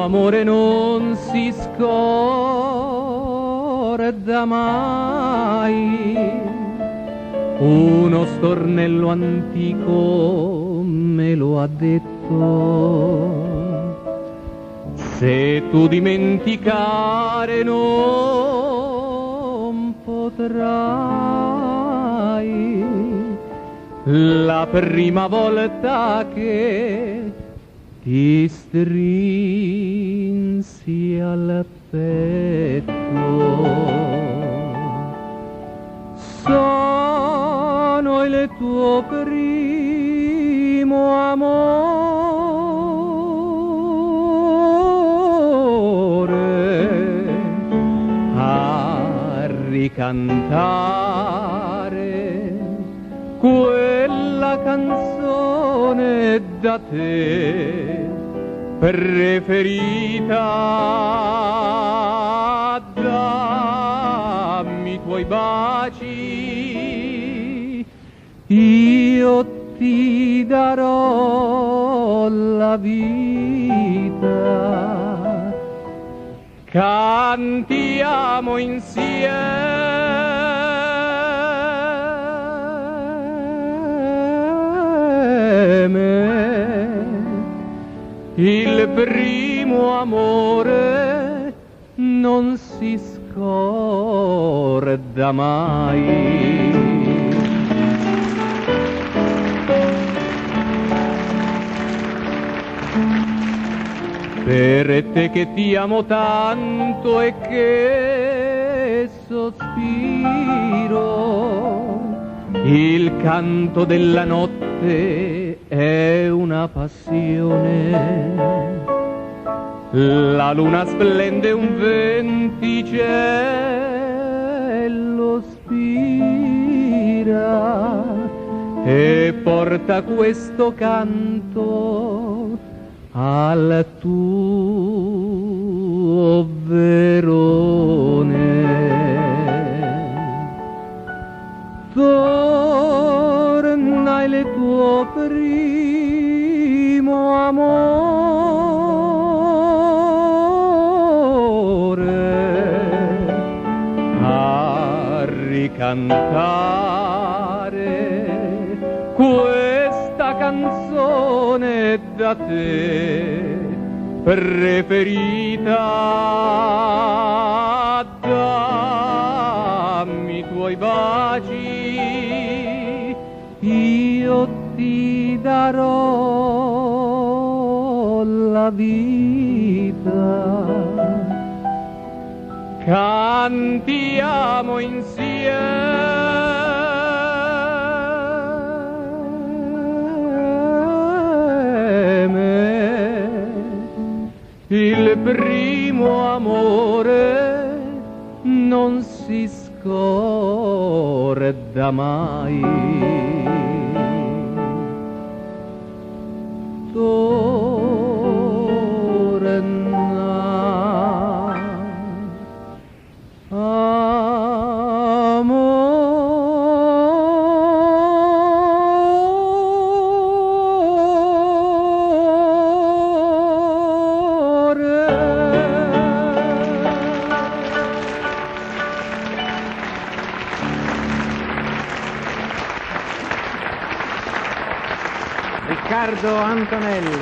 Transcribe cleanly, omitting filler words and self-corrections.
amore non si scorda mai. Uno stornello antico me lo ha detto: se tu dimenticare non potrai, la prima volta che ti strinsi al petto, sono il tuo primo amore, a ricantare quella canzone da te preferita. Dammi i tuoi baci, io ti darò la vita. Cantiamo il primo amore non si scorda mai. Per te che ti amo tanto e che sospiro, il canto della notte è una passione. La luna splende un venticello spira e porta questo canto al tuo Verone. Torna il tuo primo amore a ricantare questa canzone da te preferita. Dammi i tuoi baci, io ti darò la vita. Cantiamo il primo amore non si scorda mai. Riccardo Antonelli.